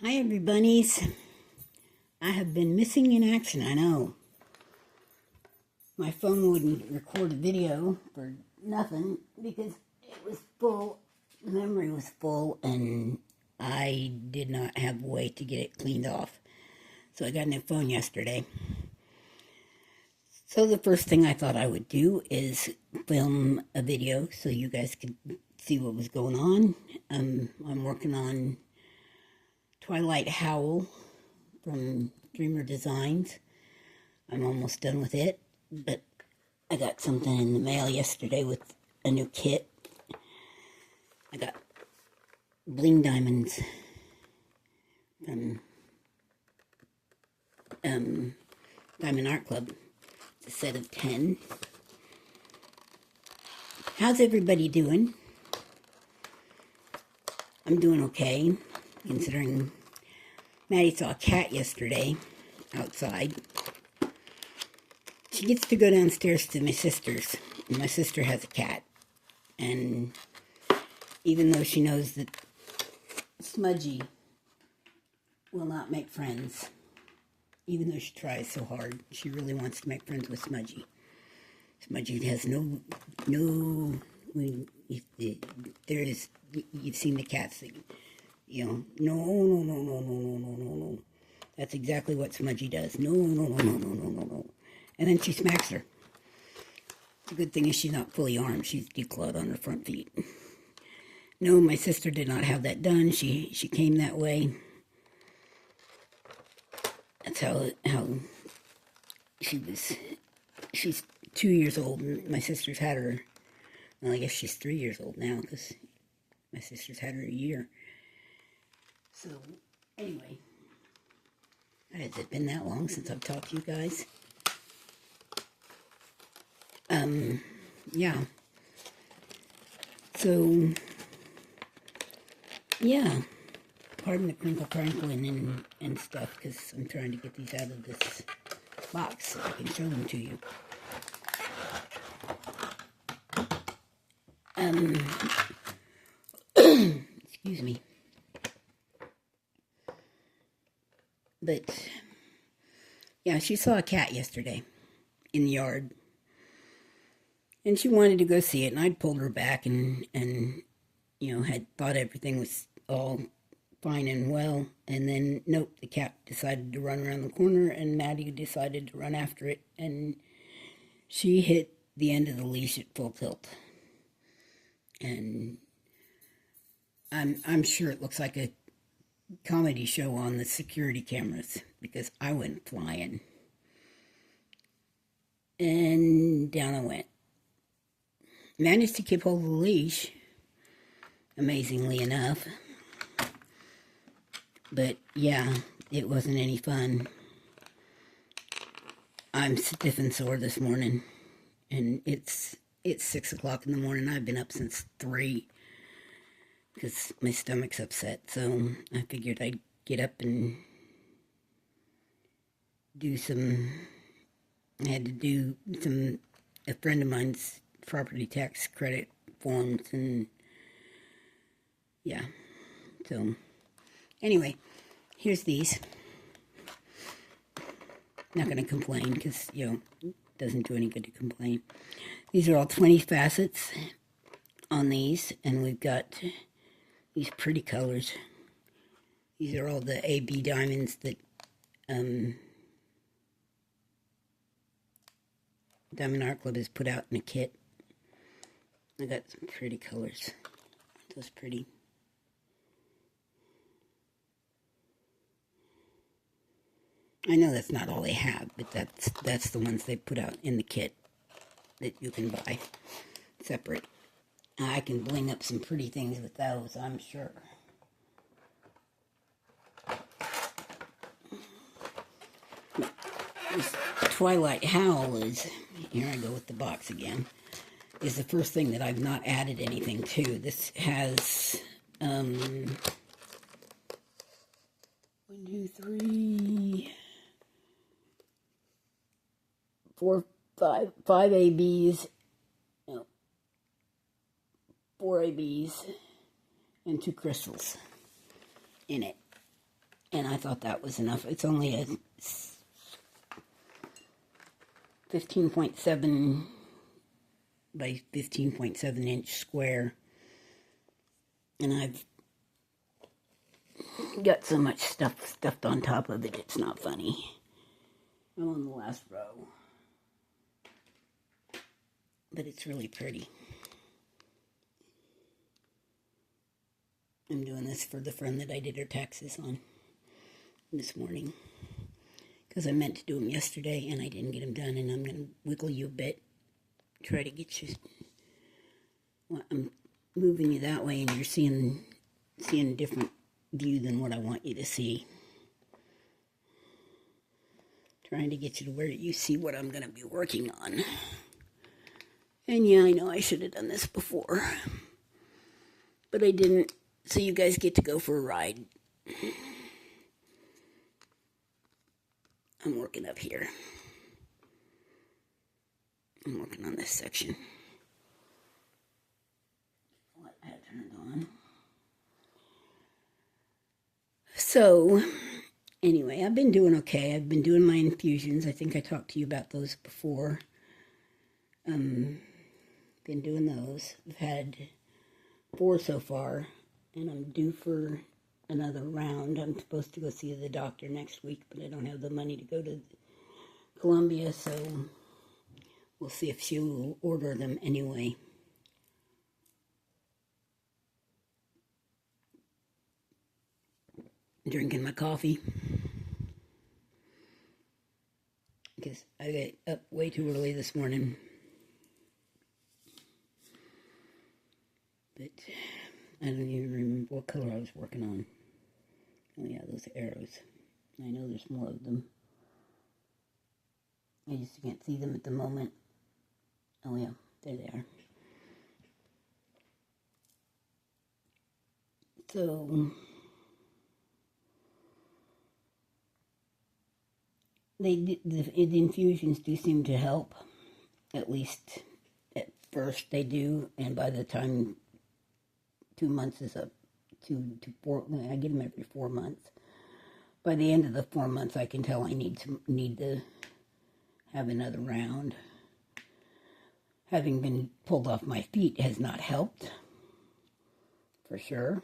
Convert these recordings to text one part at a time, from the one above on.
Hi everybody's. I have been missing in action, I know. My phone wouldn't record a video for nothing because it was full, the memory was full, and I did not have a way to get it cleaned off. So I got a new phone yesterday. So the first thing I thought I would do is film a video so you guys could see what was going on. I'm working on Twilight Howl from Dreamer Designs. I'm almost done with it, but I got something in the mail yesterday with a new kit. I got bling diamonds from Diamond Art Club. It's a set of 10. How's everybody doing? I'm doing okay, considering Maddie saw a cat yesterday outside. She gets to go downstairs to my sister's. My sister has a cat. And even though she knows that Smudgy will not make friends, even though she tries so hard, she really wants to make friends with Smudgy. Smudgy has you've seen the cats that, no. That's exactly what Smudgy does. No. And then she smacks her. The good thing is she's not fully armed. She's declawed on her front feet. No, my sister did not have that done. She came that way. That's how she was. She's 2 years old, and my sister's had her. Well, I guess she's 3 years old now because my sister's had her a year. So, anyway, has it been that long since I've talked to you guys? Yeah. So, yeah. Pardon the crinkling and stuff, because I'm trying to get these out of this box so I can show them to you. Excuse me. But, yeah, she saw a cat yesterday in the yard. And she wanted to go see it, and I'd pulled her back and had thought everything was all fine and well. And then, nope, the cat decided to run around the corner, and Maddie decided to run after it, and she hit the end of the leash at full tilt. And I'm sure it looks like a comedy show on the security cameras, because I went flying. And down I went. Managed to keep hold of the leash, amazingly enough. But yeah, it wasn't any fun. I'm stiff and sore this morning, and it's 6 o'clock in the morning. I've been up since 3 because my stomach's upset. So I figured I'd get up and do some. I had to do a friend of mine's property tax credit forms, and yeah. So anyway, here's these. Not going to complain because, it doesn't do any good to complain. These are all 20 facets on these, and we've got these pretty colors. These are all the AB diamonds that Diamond Art Club has put out in a kit. I got some pretty colors. Aren't those pretty? I know that's not all they have, but that's the ones they put out in the kit that you can buy separate. I can bling up some pretty things with those, I'm sure. This Twilight Howl is, here I go with the box again, is the first thing that I've not added anything to. This has 1, 2, 3, 4, 5 ABs, 4 ABs, and 2 crystals in it. And I thought that was enough. It's only a 15.7 by 15.7 inch square. And I've got so much stuff stuffed on top of it, it's not funny. I'm on the last row. But it's really pretty. I'm doing this for the friend that I did her taxes on this morning. Because I meant to do them yesterday and I didn't get them done, and I'm going to wiggle you a bit. Try to get you... Well, I'm moving you that way and you're seeing a different view than what I want you to see. Trying to get you to where you see what I'm going to be working on. And yeah, I know I should have done this before. But I didn't, so you guys get to go for a ride. I'm working up here. I'm working on this section. What I had turned on. So, anyway, I've been doing okay. I've been doing my infusions. I think I talked to you about those before. Been doing those. I've had 4 so far, and I'm due for another round. I'm supposed to go see the doctor next week, but I don't have the money to go to Columbia, so we'll see if she will order them anyway. Drinking my coffee. Because I got up way too early this morning. But I don't even remember what color I was working on. Oh yeah, those arrows. I know there's more of them. I just can't see them at the moment. Oh yeah, there they are. So, the infusions do seem to help. At least at first they do, and by the time 2 months is up, 2 to 4, I get them every 4 months. By the end of the 4 months, I can tell I need to have another round. Having been pulled off my feet has not helped, for sure.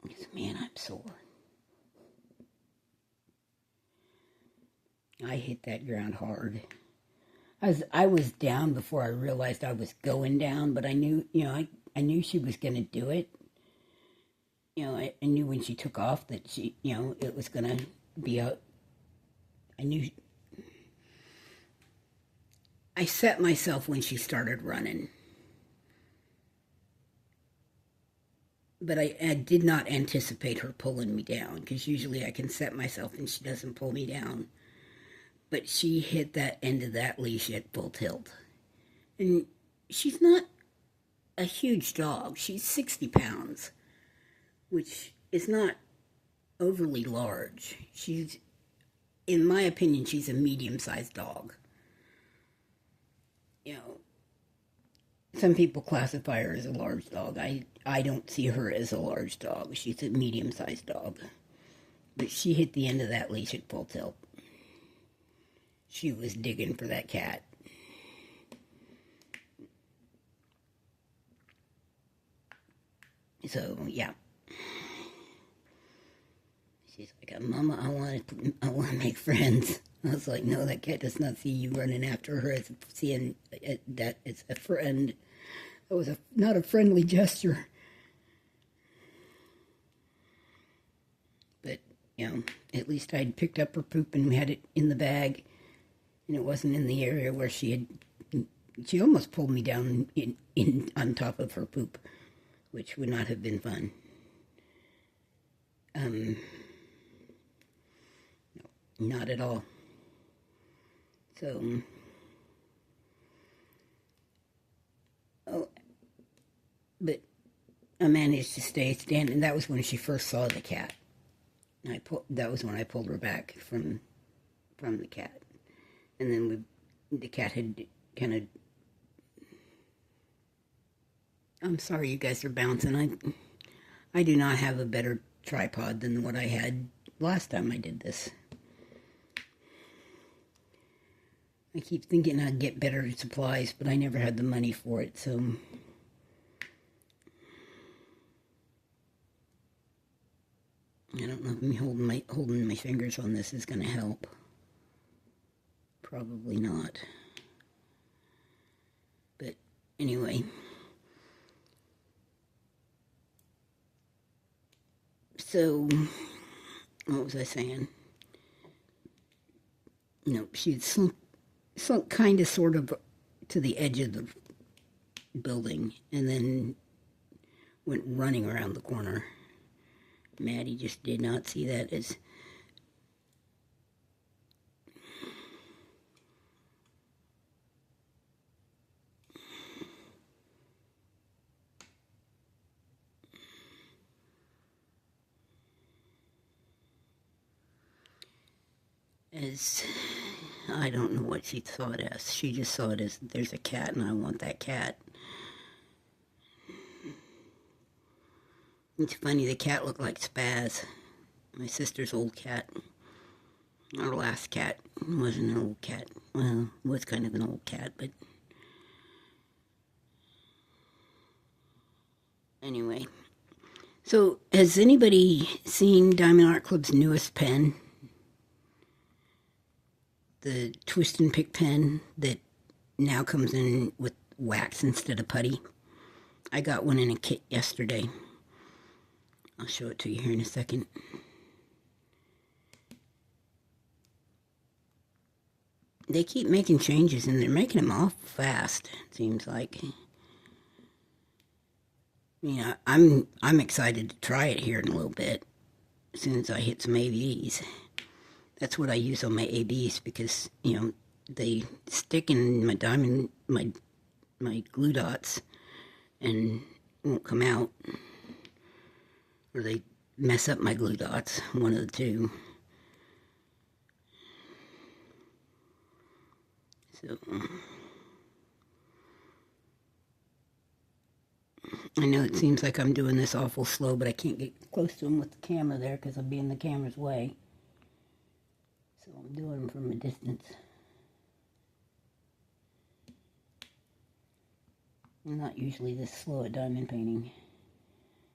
Because, man, I'm sore. I hit that ground hard. I was down before I realized I was going down, but I knew, I knew she was going to do it. I knew when she took off that she, it was going to be out. I knew. I set myself when she started running. But I did not anticipate her pulling me down, because usually I can set myself and she doesn't pull me down. But she hit that end of that leash at full tilt. And she's not a huge dog. She's 60 pounds, which is not overly large. She's, in my opinion, she's a medium-sized dog. Some people classify her as a large dog. I don't see her as a large dog. She's a medium-sized dog. But she hit the end of that leash at full tilt. She was digging for that cat. So, yeah. She's like, Mama, I want to make friends. I was like, no, that cat does not see you running after her as seeing that it's a friend. It was not a friendly gesture. But, at least I'd picked up her poop and we had it in the bag. And it wasn't in the area where she almost pulled me down on top of her poop, which would not have been fun. No, not at all. So, but I managed to stay standing. That was when she first saw the cat. That was when I pulled her back from the cat. And then the cat had kind of... I'm sorry you guys are bouncing. I do not have a better tripod than what I had last time I did this. I keep thinking I'd get better supplies, but I never had the money for it, so... I don't know if me holding my fingers on this is going to help. Probably not. But anyway. So, what was I saying? No, she'd slunk kind of sort of to the edge of the building and then went running around the corner. Maddie just did not see that as I don't know what she saw it as. She just saw it as, there's a cat and I want that cat. It's funny, the cat looked like Spaz, my sister's old cat. Our last cat wasn't an old cat. Well, it was kind of an old cat, but... Anyway. So, has anybody seen Diamond Art Club's newest pen? The Twist and Pick pen that now comes in with wax instead of putty. I got one in a kit yesterday. I'll show it to you here in a second. They keep making changes and they're making them awful fast, it seems like. You know, I'm excited to try it here in a little bit, as soon as I hit some ABs. That's what I use on my ABs because, you know, they stick in my diamond, my glue dots and won't come out. Or they mess up my glue dots, one of the two. So, I know it seems like I'm doing this awful slow, but I can't get close to them with the camera there because I'll be in the camera's way. So I'm doing them from a distance. I'm not usually this slow at diamond painting.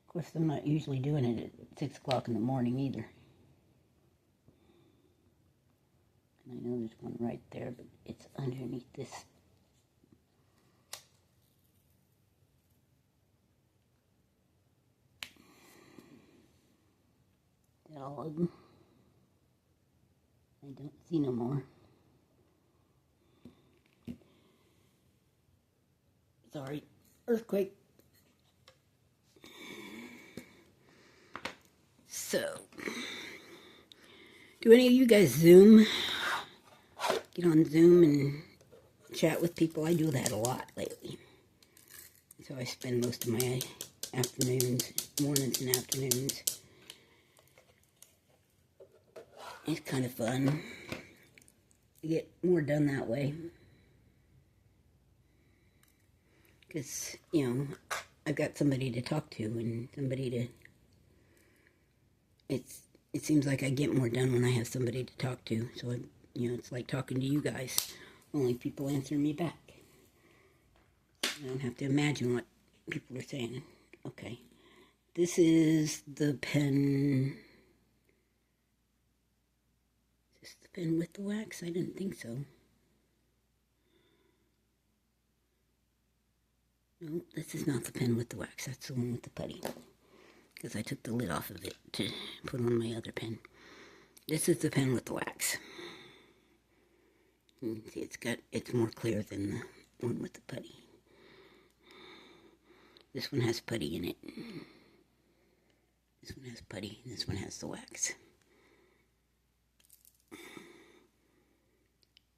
Of course, I'm not usually doing it at 6 o'clock in the morning either. And I know there's one right there, but it's underneath this. Is that all of them? I don't see no more. Sorry, earthquake. So, do any of you guys Zoom? Get on Zoom and chat with people? I do that a lot lately. So I spend most of my afternoons, mornings and afternoons. It's kind of fun. You get more done that way. Because, you know, I've got somebody to talk to and somebody to... It seems like I get more done when I have somebody to talk to. So, you know, it's like talking to you guys. Only people answer me back. I don't have to imagine what people are saying. Okay. This is the pen... Is this the pen with the wax? I didn't think so. No, this is not the pen with the wax. That's the one with the putty. Because I took the lid off of it to put on my other pen. This is the pen with the wax. You can see it's more clear than the one with the putty. This one has putty in it. This one has putty, and this one has the wax.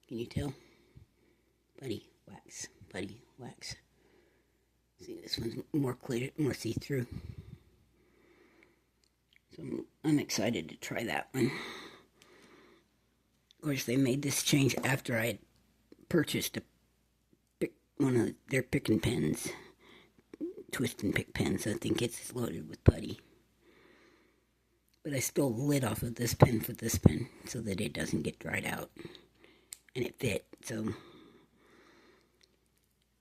Can you tell? Putty, wax, putty, wax. See, this one's more clear, more see-through. So I'm excited to try that one. Of course, they made this change after I had purchased one of their picking pens. Twist and pick pens. I think it's loaded with putty. But I stole the lid off of this pen for this pen so that it doesn't get dried out. And it fit, so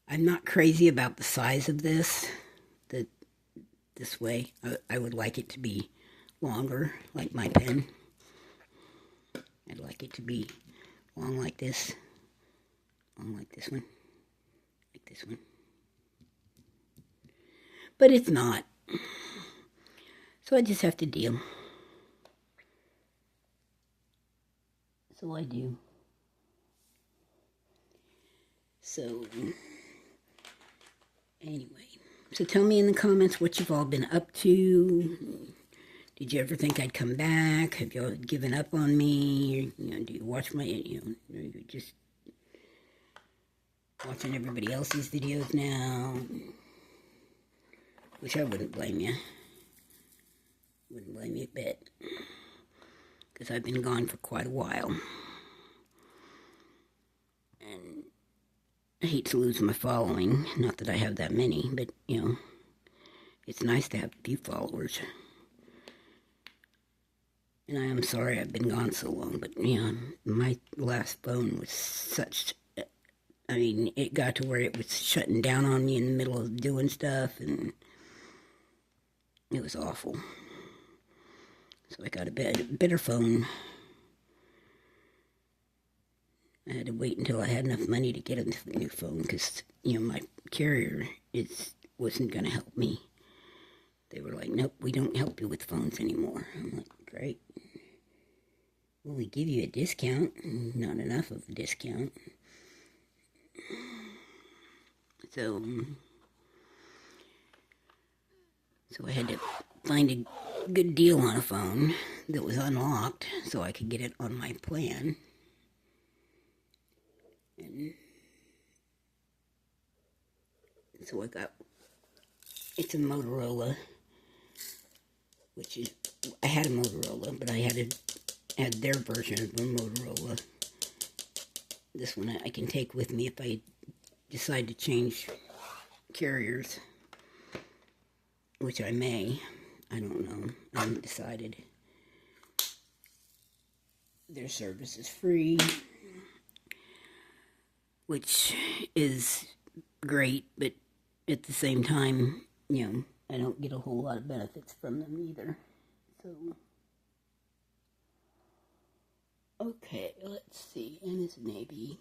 I'm not crazy about the size of this. This way, I would like it to be longer, like my pen. I'd like it to be long like this, long like this one, like this one. But it's not. So I just have to deal. So I do. So, anyway. So tell me in the comments what you've all been up to. Did you ever think I'd come back? Have y'all given up on me? Do you watch my, you're just watching everybody else's videos now? Which I wouldn't blame you. Wouldn't blame you a bit. Because I've been gone for quite a while. And I hate to lose my following. Not that I have that many, but, it's nice to have a few followers. And I am sorry I've been gone so long, but, my last phone was such... it got to where it was shutting down on me in the middle of doing stuff, and it was awful. So I got a better phone. I had to wait until I had enough money to get a new phone, because, my carrier wasn't going to help me. They were like, nope, we don't help you with phones anymore. I'm like, great. Well, we give you a discount. Not enough of a discount. So I had to find a good deal on a phone that was unlocked so I could get it on my plan. And so it's a Motorola, which is, I had a Motorola, but I had their version of a Motorola. This one I can take with me if I decide to change carriers, which I may. I don't know. I haven't decided. Their service is free, which is great, but at the same time, I don't get a whole lot of benefits from them either. So, okay, let's see. And it's Navy.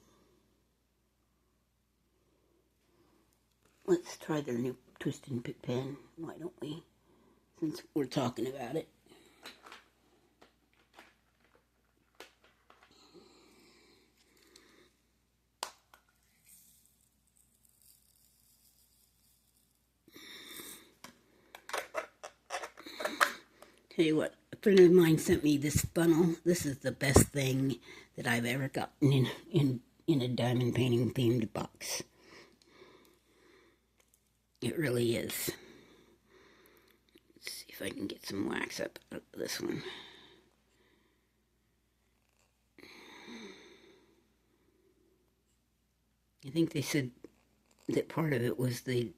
Let's try their new twist and pick pen. Why don't we? Since we're talking about it. Tell you what, a friend of mine sent me this funnel. This is the best thing that I've ever gotten in a diamond painting themed box. It really is. Let's see if I can get some wax up out of this one. I think they said that part of it was the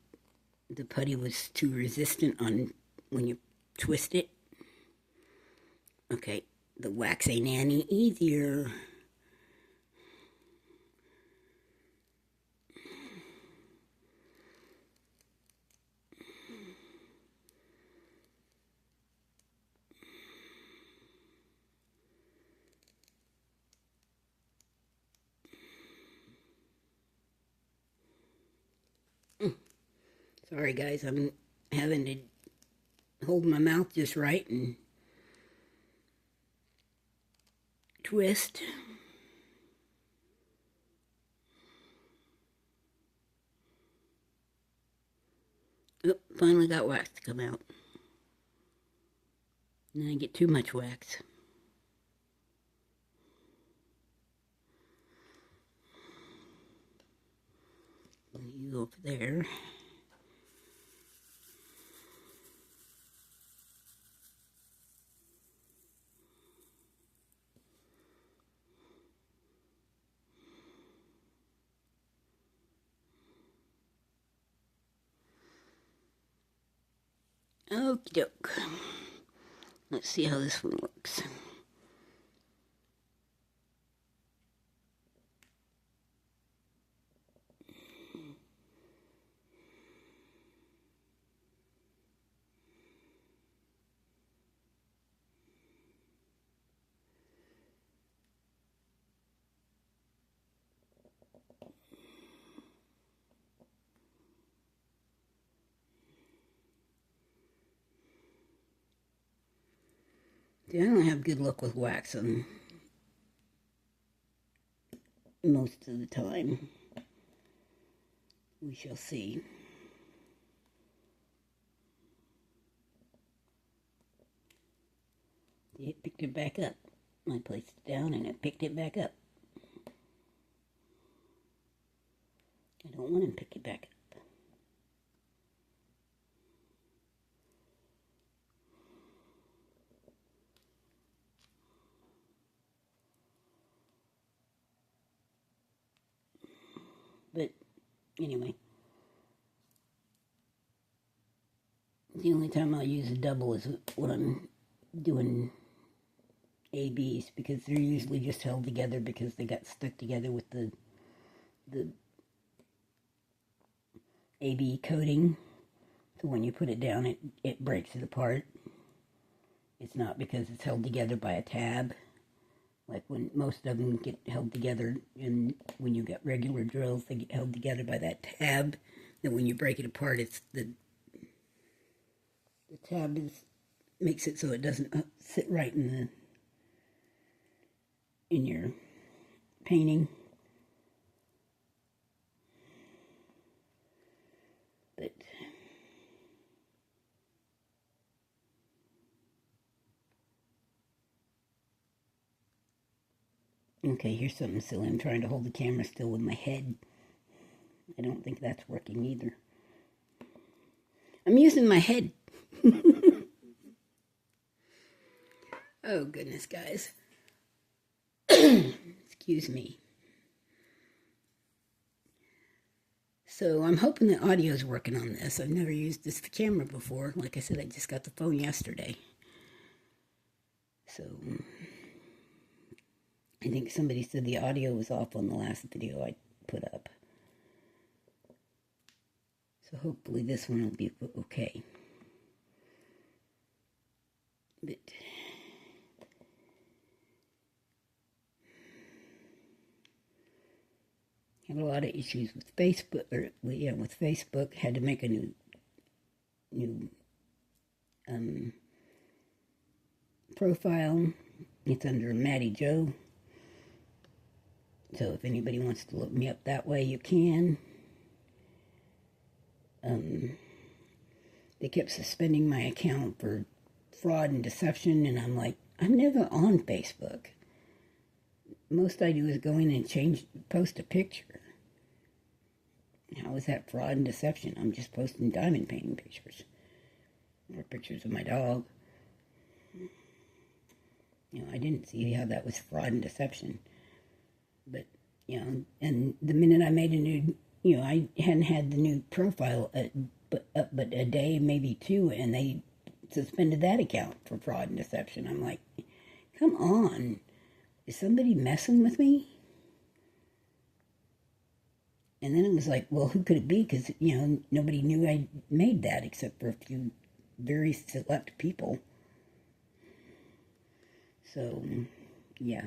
putty was too resistant on when you twist it. Okay, the wax ain't any easier. Sorry guys, I'm having to hold my mouth just right and twist. Oh, finally got wax to come out. And then I get too much wax. You go over there. Okie doke. Let's see how this one works. See, I don't have good luck with wax on most of the time. We shall see. It picked it back up. I placed it down and it picked it back up. I don't want to pick it back up. But anyway, the only time I'll use a double is when I'm doing ABs, because they're usually just held together because they got stuck together with the AB coating. So when you put it down, it breaks it apart. It's not because it's held together by a tab, like when most of them get held together, and when you get regular drills, they get held together by that tab. Then when you break it apart, it's the tab makes it so it doesn't sit right in your painting. But okay, here's something silly. I'm trying to hold the camera still with my head. I don't think that's working either. I'm using my head. Oh, goodness, guys. Excuse me. So I'm hoping the audio is working on this. I've never used this camera before. Like I said, I just got the phone yesterday. So I think somebody said the audio was off on the last video I put up. So hopefully this one will be okay. But had a lot of issues with Facebook, with Facebook. Had to make a new profile. It's under Maddie Joe. So if anybody wants to look me up that way, you can. They kept suspending my account for fraud and deception, and I'm like, I'm never on Facebook. Most I do is go in and post a picture. How is that fraud and deception? I'm just posting diamond painting pictures. Or pictures of my dog. I didn't see how that was fraud and deception. But, and the minute I made a new, I hadn't had the new profile but a day, maybe two, and they suspended that account for fraud and deception. I'm like, come on. Is somebody messing with me? And then it was like, well, who could it be? Because, nobody knew I made that except for a few very select people. So, yeah.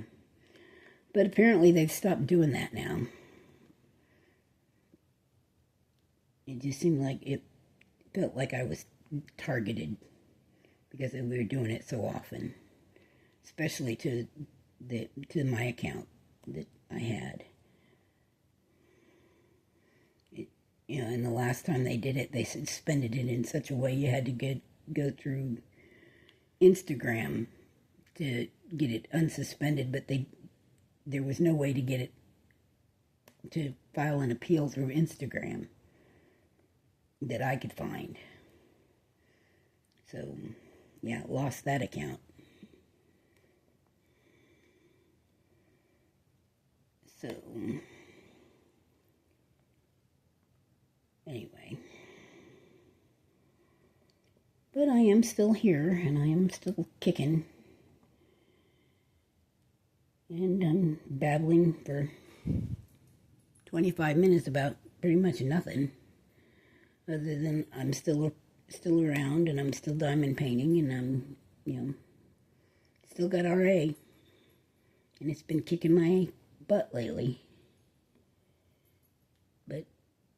But apparently they've stopped doing that now. It just seemed like it felt like I was targeted because we were doing it so often, especially to my account that I had. And the last time they did it, they suspended it in such a way you had to go through Instagram to get it unsuspended, but there was no way to get it to file an appeal through Instagram that I could find. So, yeah, lost that account. So, anyway. But I am still here, and I am still kicking. And I'm babbling for 25 minutes about pretty much nothing. Other than I'm still around, and I'm still diamond painting, and I'm, still got RA. And it's been kicking my butt lately. But,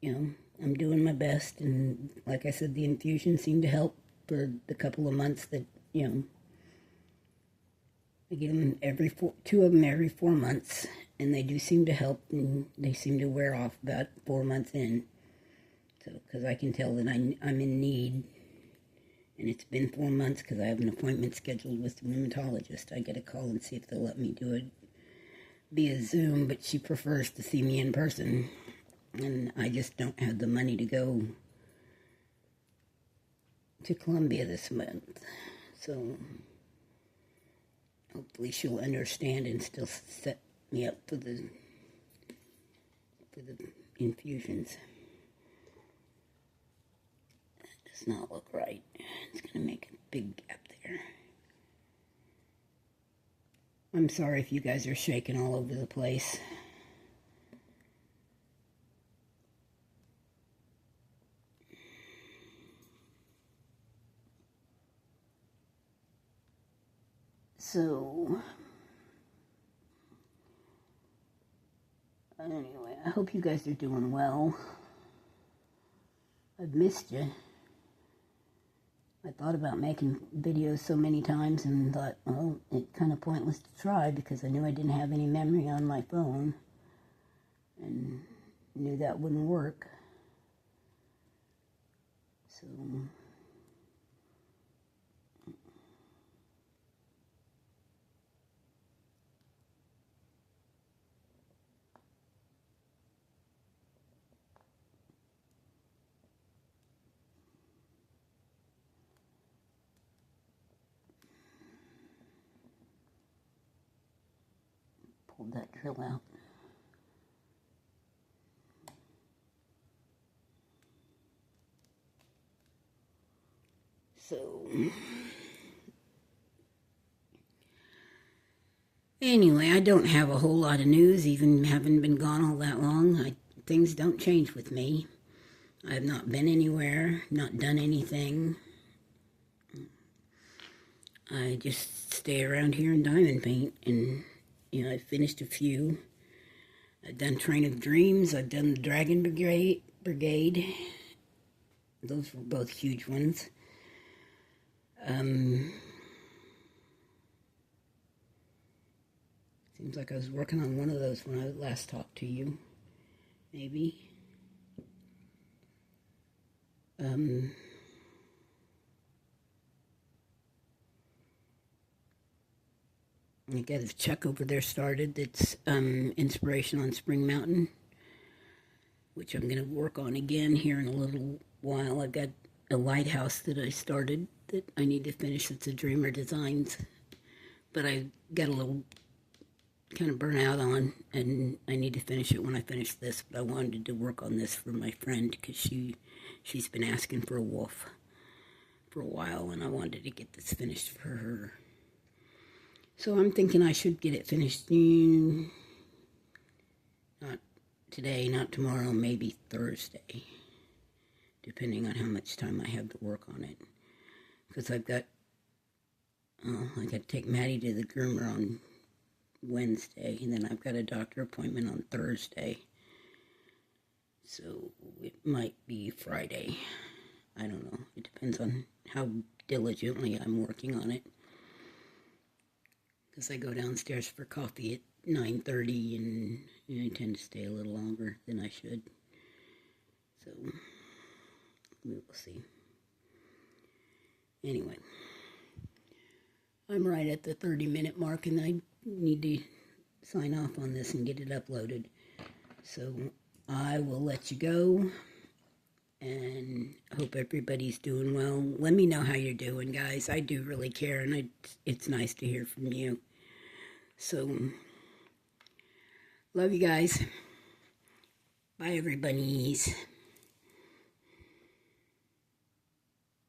I'm doing my best, and like I said, the infusion seemed to help for the couple of months that, I get them two of them every 4 months, and they do seem to help, and they seem to wear off about 4 months in. So, because I can tell that I'm in need, and it's been 4 months because I have an appointment scheduled with the rheumatologist. I get a call and see if they'll let me do it via Zoom, but she prefers to see me in person, and I just don't have the money to go to Columbia this month. So hopefully she'll understand and still set me up for the infusions. That does not look right. It's going to make a big gap there. I'm sorry if you guys are shaking all over the place. So, anyway, I hope you guys are doing well. I've missed you. I thought about making videos so many times and thought, well, it's kind of pointless to try because I knew I didn't have any memory on my phone and knew that wouldn't work. So, pulled that drill out. So, anyway, I don't have a whole lot of news, even having been gone all that long. Things don't change with me. I've not been anywhere, not done anything. I just stay around here and diamond paint, and, I've finished a few. I've done Train of Dreams, I've done the Dragon Brigade. Those were both huge ones. Seems like I was working on one of those when I last talked to you. Maybe. I got a Chuck over there started that's Inspiration on Spring Mountain, which I'm going to work on again here in a little while. I've got a lighthouse that I started that I need to finish. It's a Dreamer Designs, but I got a little kind of burn out on, and I need to finish it when I finish this. But I wanted to work on this for my friend because she's been asking for a wolf for a while, and I wanted to get this finished for her. So I'm thinking I should get it finished soon. Not today, not tomorrow, maybe Thursday, depending on how much time I have to work on it. Because I got to take Maddie to the groomer on Wednesday, and then I've got a doctor appointment on Thursday. So it might be Friday. I don't know. It depends on how diligently I'm working on it. Because I go downstairs for coffee at 9:30, and I tend to stay a little longer than I should. So, we will see. Anyway, I'm right at the 30-minute mark, and I need to sign off on this and get it uploaded. So, I will let you go, and hope everybody's doing well. Let me know how you're doing, guys. I do really care, and it's nice to hear from you. So, love you guys. Bye, everybody.